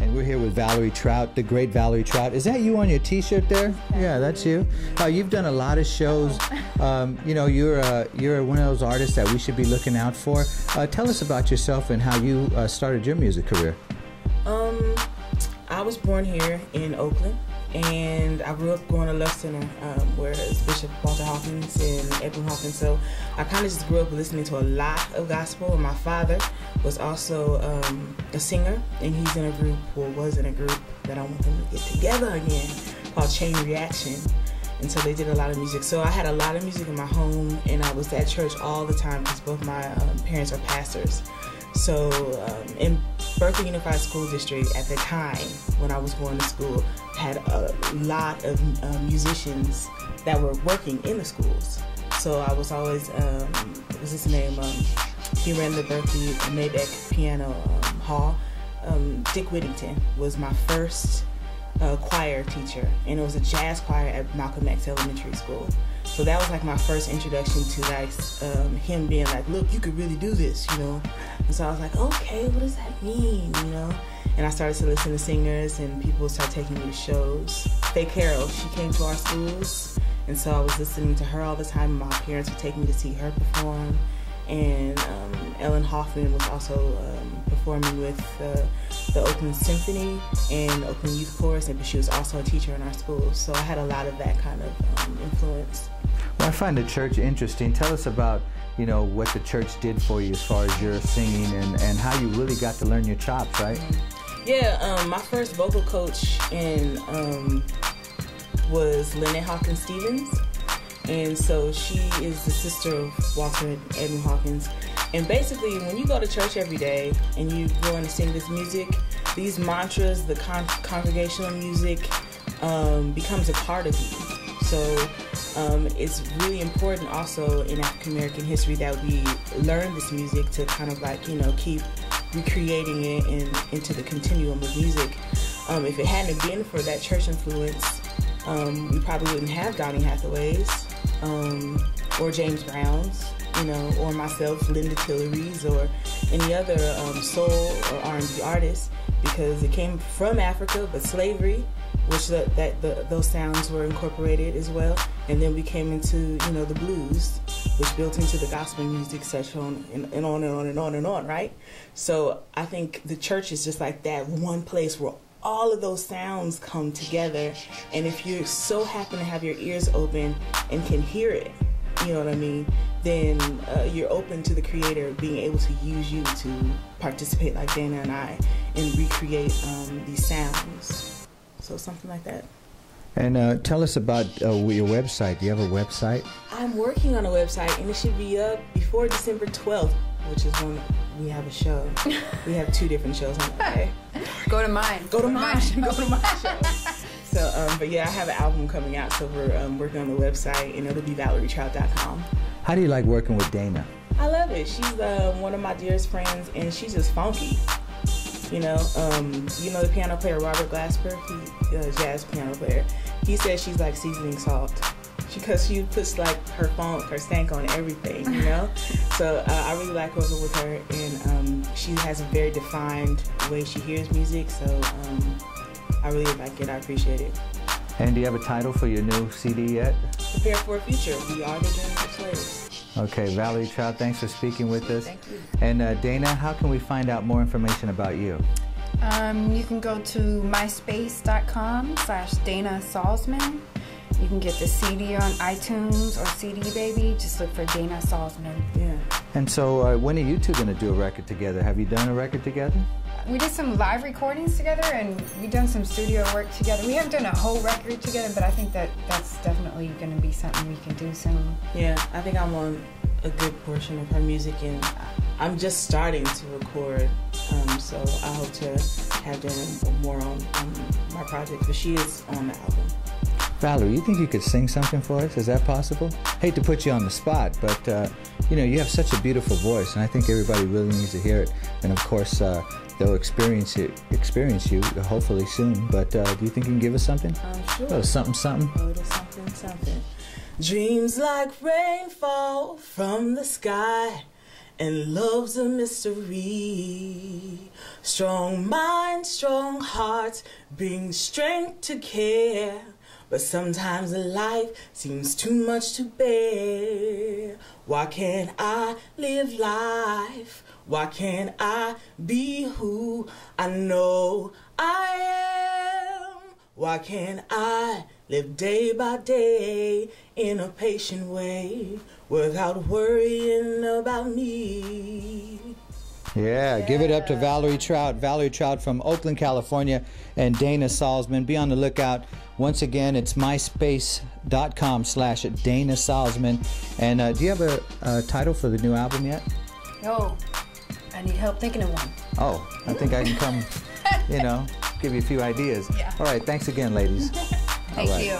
And we're here with Valerie Troutt, the great Valerie Troutt. Is that you on your T-shirt there? Yeah, that's you. You've done a lot of shows. You know, you're one of those artists that we should be looking out for. Tell us about yourself and how you started your music career. I was born here in Oakland, and I grew up going to Love Center, where it's Bishop Walter Hawkins and Edwin Hawkins. So I kind of just grew up listening to a lot of gospel. And my father was also a singer, and he's in a group, or was in a group, that I want them to get together again, called Chain Reaction. And so they did a lot of music. So I had a lot of music in my home, and I was at church all the time because both my parents are pastors. So in Berkeley Unified School District at the time when I was going to school had a lot of musicians that were working in the schools. So I was always, what was his name? He ran the Berkeley Maybach Piano Hall. Dick Whittington was my first choir teacher, and it was a jazz choir at Malcolm X Elementary School. So that was like my first introduction to like him being like, look, you could really do this, you know. And so I was like, okay, what does that mean, you know? And I started to listen to singers, and people would start taking me to shows. Faye Carroll, she came to our schools, and so I was listening to her all the time. My parents would take me to see her perform. And Ellen Hoffman was also performing with the Oakland Symphony and Oakland Youth Chorus, but she was also a teacher in our schools. So I had a lot of that kind of influence. Well, I find the church interesting. Tell us about, you know, what the church did for you as far as your singing and how you really got to learn your chops, right? Yeah, my first vocal coach was Lynette Hawkins Stevens. And so she is the sister of Walter and Edwin Hawkins. And basically, when you go to church every day and you go in to sing this music, these mantras, the congregational music, becomes a part of you. So it's really important also in African American history that we learn this music to kind of like, you know, keep recreating it into the continuum of music. If it hadn't been for that church influence, we probably wouldn't have Donny Hathaways, or James Browns, you know, or myself, Linda Tillery's, or any other soul or R&B artists, because it came from Africa, but slavery, which those sounds were incorporated as well, and then we came into, you know, the blues, which built into the gospel music, such on and on and on and on and on, right? So I think the church is just like that one place where all of those sounds come together, and if you so happen to have your ears open and can hear it, you know what I mean, then you're open to the Creator being able to use you to participate like Dana and I and recreate these sounds. So something like that. And tell us about your website. Do you have a website? I'm working on a website, and it should be up before December 12th, which is when we have a show. We have 2 different shows on that day. Go to mine. Go to mine. Go to my show. So, but yeah, I have an album coming out, so we're working on the website, and it'll be ValerieTroutt.com. How do you like working with Dana? I love it. She's one of my dearest friends, and she's just funky. You know the piano player Robert Glasper, he's a jazz piano player. He says she's like seasoning salt, because she puts like her funk, her stank on everything, you know? So I really like working with her, and she has a very defined way she hears music, so I really like it. I appreciate it. And do you have a title for your new CD yet? Prepare for a Future. We are the dreams of slaves. Okay, Valerie Troutt, thanks for speaking with us. Thank you. And Dana, how can we find out more information about you? You can go to myspace.com/Dana Salzman. You can get the CD on iTunes or CD Baby. Just look for Dana Salzman. Yeah. And so when are you two going to do a record together? Have you done a record together? We did some live recordings together, and we've done some studio work together. We haven't done a whole record together, but I think that's definitely going to be something we can do soon. Yeah, I think I'm on a good portion of her music, and I'm just starting to record, so I hope to have done more on my project, but she is on the album. Valerie, you think you could sing something for us? Is that possible? Hate to put you on the spot, but you know, you have such a beautiful voice, and I think everybody really needs to hear it. And of course, they'll experience you hopefully soon. But do you think you can give us something? Sure. A little something, something. A little something, something. Dreams like rainfall from the sky, and love's a mystery. Strong minds, strong hearts bring strength to care, but sometimes life seems too much to bear. Why can't I live life? Why can't I be who I know I am? Why can't I live day by day in a patient way without worrying about me? Yeah, give it up to Valerie Troutt. Valerie Troutt from Oakland, California, and Dana Salzman. Be on the lookout. Once again, it's myspace.com/Dana Salzman. And do you have a title for the new album yet? No, I need help thinking of one. Oh, I think I can come, give you a few ideas. Yeah. All right, thanks again, ladies. Thank you.